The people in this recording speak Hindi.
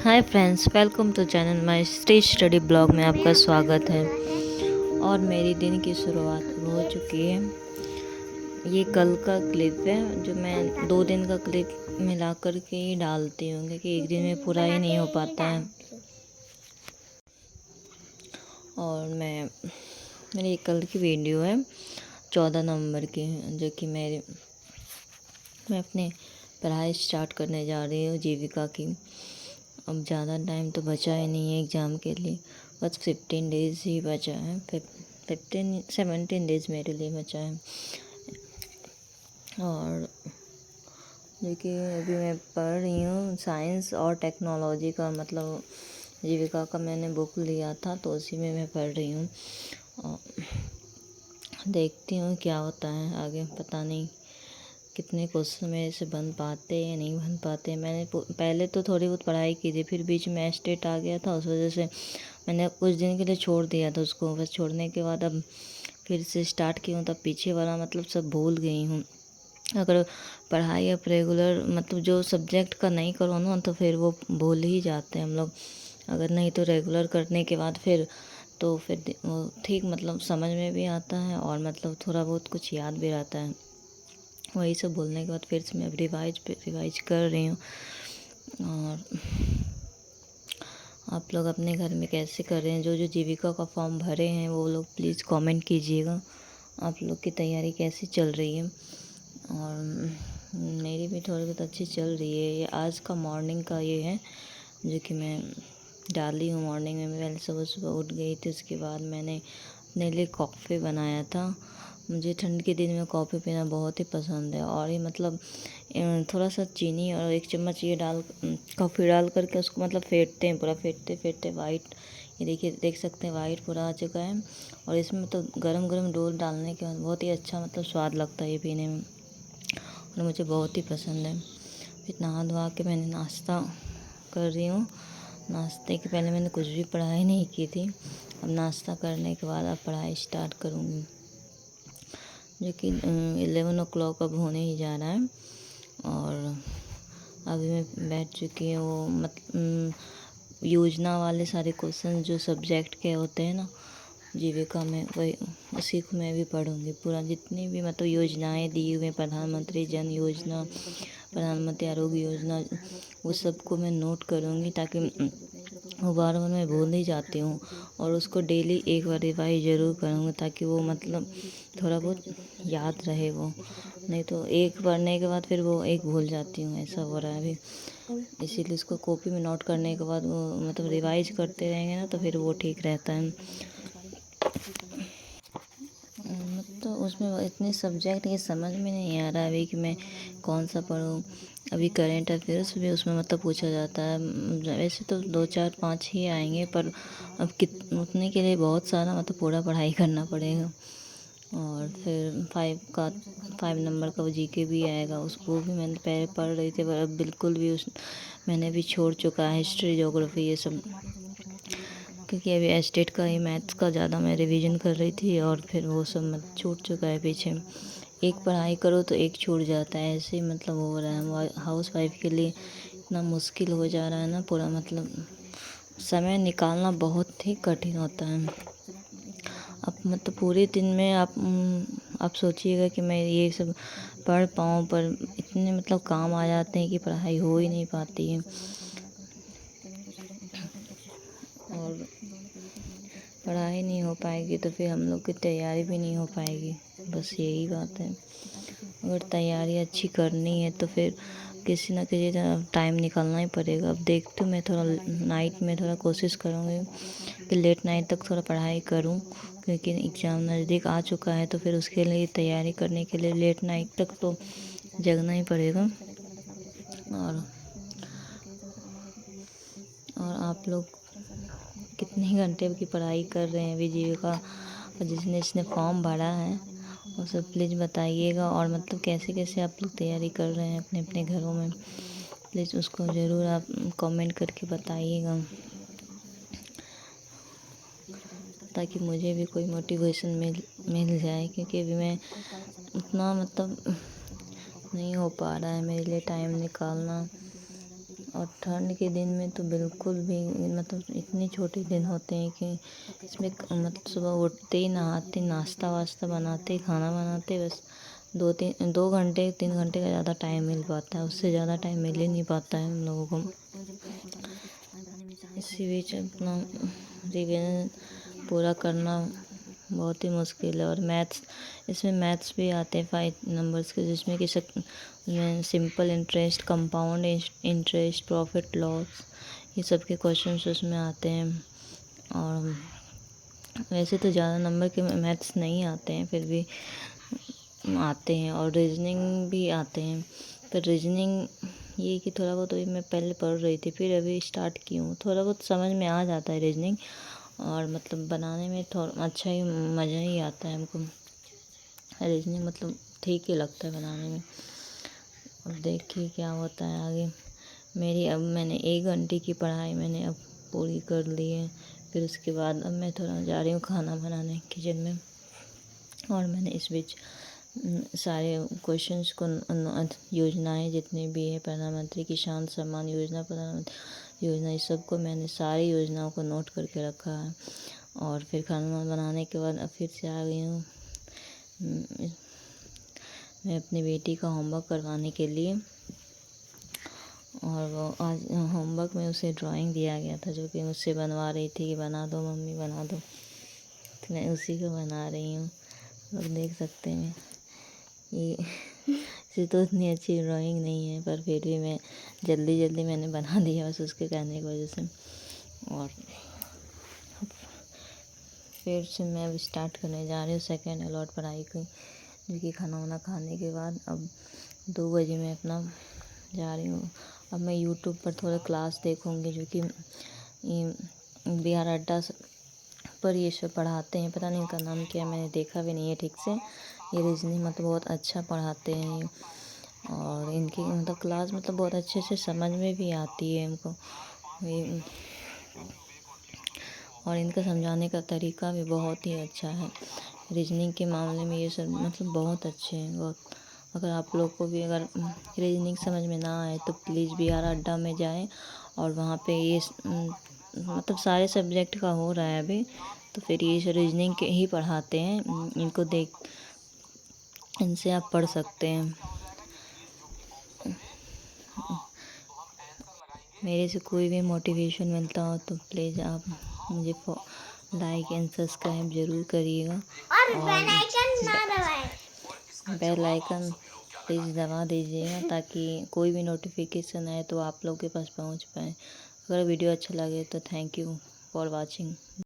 Hi friends, welcome to channel my stage study blog में आपका स्वागत है। और मेरी दिन की शुरुआत हो चुकी है। ये कल का क्लिप है जो मैं 2 दिन का क्लिप मिला कर के ही डालती हूँ, क्योंकि एक दिन में पूरा ही नहीं हो पाता है। और मेरी कल की वीडियो है 14 नवंबर की, जो कि मैं अपने पढ़ाई स्टार्ट करने जा रही हूँ जीविका की। अब ज़्यादा टाइम तो बचा ही नहीं है एग्ज़ाम के लिए, बस 15 डेज़ ही बचा है। 17 डेज़ मेरे लिए बचा है। और देखिए, अभी मैं पढ़ रही हूँ साइंस और टेक्नोलॉजी का, मतलब जीविका का मैंने बुक लिया था तो उसी में मैं पढ़ रही हूँ। और देखती हूँ क्या होता है आगे, पता नहीं कितने क्वेश्चन मेरे से बन पाते या नहीं बन पाते। मैंने पहले तो थोड़ी बहुत पढ़ाई की थी, फिर बीच में एस्टेट आ गया था, उस वजह से मैंने कुछ दिन के लिए छोड़ दिया था उसको। बस छोड़ने के बाद अब फिर से स्टार्ट की हूँ, तब पीछे वाला मतलब सब भूल गई हूँ। अगर पढ़ाई अब रेगुलर मतलब जो सब्जेक्ट का नहीं करो ना, तो फिर वो भूल ही जाते हैं हम लोग। अगर नहीं तो रेगुलर करने के बाद फिर वो ठीक मतलब समझ में भी आता है, और मतलब थोड़ा बहुत कुछ याद भी रहता है। वही सब बोलने के बाद फिर से मैं रिवाइज कर रही हूँ। और आप लोग अपने घर में कैसे कर रहे हैं? जो जीविका का फॉर्म भरे हैं वो लोग प्लीज़ कमेंट कीजिएगा, आप लोग की तैयारी कैसी चल रही है। और मेरी भी थोड़ी बहुत अच्छी चल रही है। ये आज का मॉर्निंग का ये है जो कि मैं डाली हूँ। मॉर्निंग में मैं पहले सुबह सुबह उठ गई थी, उसके बाद मैंने अपने लिए कॉफ़ी बनाया था। मुझे ठंड के दिन में कॉफ़ी पीना बहुत ही पसंद है। और ये मतलब थोड़ा सा चीनी और 1 चम्मच ये कॉफ़ी डाल करके उसको मतलब फेंटते हैं, पूरा फेंटते फेंटते वाइट, ये देखिए देख सकते हैं वाइट पूरा आ चुका है। और इसमें मतलब गरम गरम दूध डालने के बाद बहुत ही अच्छा मतलब स्वाद लगता है ये पीने में, और मुझे बहुत ही पसंद है। फिर नहा धोवा के मैंने नाश्ता कर रही हूँ। नाश्ते के पहले मैंने कुछ भी पढ़ाई नहीं की थी। अब नाश्ता करने के बाद अब पढ़ाई स्टार्ट करूँगी, जो कि 11 o'clock अब होने ही जा रहा है। और अभी मैं बैठ चुकी हूँ। वो योजना वाले सारे क्वेश्चन जो सब्जेक्ट के होते हैं ना जीविका में, वही उसी को मैं भी पढ़ूँगी। पूरा जितनी भी मतलब योजनाएं दी हुई हैं, प्रधानमंत्री जन योजना, प्रधानमंत्री आरोग्य योजना, वो सबको मैं नोट करूँगी, ताकि वो बार बार मैं भूल ही जाती हूँ। और उसको डेली एक बार रिवाइज ज़रूर करूँगी, ताकि वो मतलब थोड़ा बहुत याद रहे वो। नहीं तो एक पढ़ने के बाद फिर वो एक भूल जाती हूँ, ऐसा हो रहा है अभी। इसीलिए उसको कॉपी में नोट करने के बाद वो मतलब रिवाइज करते रहेंगे ना, तो फिर वो ठीक रहता है। तो उसमें इतने सब्जेक्ट ये समझ में नहीं आ रहा है अभी कि मैं कौन सा पढूं। अभी करेंट अफेयर्स भी उसमें मतलब पूछा जाता है। वैसे तो 2 4 5 ही आएंगे, पर अब उतने के लिए बहुत सारा मतलब पूरा पढ़ाई करना पड़ेगा। और फिर 5 नंबर का वो जीके भी आएगा, उसको भी मैंने पहले पढ़ रही थी, पर अब बिल्कुल भी मैंने भी छोड़ चुका है। हिस्ट्री, ज्योग्राफी ये सब, क्योंकि अभी एस्टेट का ही मैथ्स का ज़्यादा मैं रिवीजन कर रही थी, और फिर वो सब मत छूट चुका है पीछे। एक पढ़ाई करो तो एक छूट जाता है, ऐसे ही मतलब हो रहा है। हाउस वाइफ के लिए इतना मुश्किल हो जा रहा है ना, पूरा मतलब समय निकालना बहुत ही कठिन होता है। अब मतलब पूरे दिन में आप सोचिएगा कि मैं ये सब पढ़ पाऊँ, पर इतने मतलब काम आ जाते हैं कि पढ़ाई हो ही नहीं पाती है। और पढ़ाई नहीं हो पाएगी तो फिर हम लोग की तैयारी भी नहीं हो पाएगी, बस यही बात है। अगर तैयारी अच्छी करनी है तो फिर किसी न किसी तरह टाइम निकालना ही पड़ेगा। अब देखती हूँ, मैं थोड़ा नाइट में थोड़ा कोशिश करूँगी कि लेट नाइट तक थोड़ा पढ़ाई करूँ, क्योंकि एग्ज़ाम नज़दीक आ चुका है। तो फिर उसके लिए तैयारी करने के लिए लेट नाइट तक तो जगना ही पड़ेगा। और आप लोग कितने घंटे की पढ़ाई कर रहे हैं अभी जीविका, और जिसने फॉर्म भरा है वो सब प्लीज़ बताइएगा। और मतलब कैसे कैसे आप लोग तैयारी कर रहे हैं अपने अपने घरों में, प्लीज़ उसको ज़रूर आप कमेंट करके बताइएगा, ताकि मुझे भी कोई मोटिवेशन मिल जाए। क्योंकि अभी मैं उतना मतलब नहीं हो पा रहा है मेरे लिए टाइम निकालना। और ठंड के दिन में तो बिल्कुल भी मतलब इतने छोटे दिन होते हैं कि इसमें मतलब सुबह उठते ही नहाते नाश्ता वास्ता बनाते खाना बनाते बस 2 घंटे 3 घंटे का ज़्यादा टाइम मिल पाता है, उससे ज़्यादा टाइम मिल ही नहीं पाता है हम लोगों को। इसी बीच अपना रिवीजन पूरा करना बहुत ही मुश्किल है। और इसमें मैथ्स भी आते हैं 5 नंबर्स के, जिसमें कि simple interest, compound interest, profit loss, ये सब के क्वेश्चंस उसमें आते हैं। और वैसे तो ज़्यादा नंबर के मैथ्स नहीं आते हैं, फिर भी आते हैं। और रीजनिंग भी आते हैं, पर रीजनिंग ये कि थोड़ा बहुत अभी मैं पहले पढ़ रही थी, फिर अभी स्टार्ट की हूँ। थोड़ा बहुत समझ में आ जाता है रीजनिंग, और मतलब बनाने में थोड़ा अच्छा ही मज़ा ही आता है हमको। रीजनिंग मतलब ठीक ही लगता है बनाने में। अब देखिए क्या होता है आगे। मैंने 1 घंटे की पढ़ाई मैंने अब पूरी कर ली है। फिर उसके बाद अब मैं थोड़ा जा रही हूँ खाना बनाने किचन में। और मैंने इस बीच सारे क्वेश्चंस को योजनाएं जितनी भी है, प्रधानमंत्री किसान सम्मान योजना, प्रधानमंत्री योजना, इस सब को मैंने सारी योजनाओं को नोट करके रखा है। और फिर खाना बनाने के बाद अब फिर से आ गई हूँ मैं अपनी बेटी का होमवर्क करवाने के लिए। और वो आज होमवर्क में उसे ड्राइंग दिया गया था, जो कि मुझसे बनवा रही थी कि बना दो मम्मी बना दो, तो मैं उसी को बना रही हूँ। लोग देख सकते हैं ये इसे तो इतनी अच्छी ड्राइंग नहीं है, पर फिर भी मैं जल्दी मैंने बना दिया बस उसके कहने की वजह से। और फिर से मैं अब स्टार्ट करने जा रही हूँ सेकेंड अलॉट पढ़ाई की, जो कि खाना वाना खाने के बाद अब 2 बजे मैं अपना जा रही हूँ। अब मैं यूट्यूब पर थोड़ा क्लास देखूँगी, जो कि बिहार अड्डा पर ये सब पढ़ाते हैं, पता नहीं इनका नाम क्या है, मैंने देखा भी नहीं है ठीक से। ये रीजनिंग मतलब बहुत अच्छा पढ़ाते हैं ये, और इनकी मतलब क्लास मतलब बहुत अच्छे से समझ में भी आती है हमको ये, और इनका समझाने का तरीका भी बहुत ही अच्छा है। रीजनिंग के मामले में ये सब मतलब बहुत अच्छे हैं बहुत। अगर आप लोग को भी अगर रीजनिंग समझ में ना आए तो प्लीज़ बिहार अड्डा में जाएं, और वहाँ पे ये मतलब सारे सब्जेक्ट का हो रहा है अभी, तो फिर ये रीजनिंग के ही पढ़ाते हैं। इनको देख इनसे आप पढ़ सकते हैं। मेरे से कोई भी मोटिवेशन मिलता हो तो प्लीज़ आप मुझे लाइक एंड सब्सक्राइब ज़रूर करिएगा, और बेल आइकन प्लीज़ दबा दीजिएगा, ताकि कोई भी नोटिफिकेशन आए तो आप लोग के पास पहुंच पाए। अगर वीडियो अच्छा लगे तो थैंक यू फॉर वॉचिंग।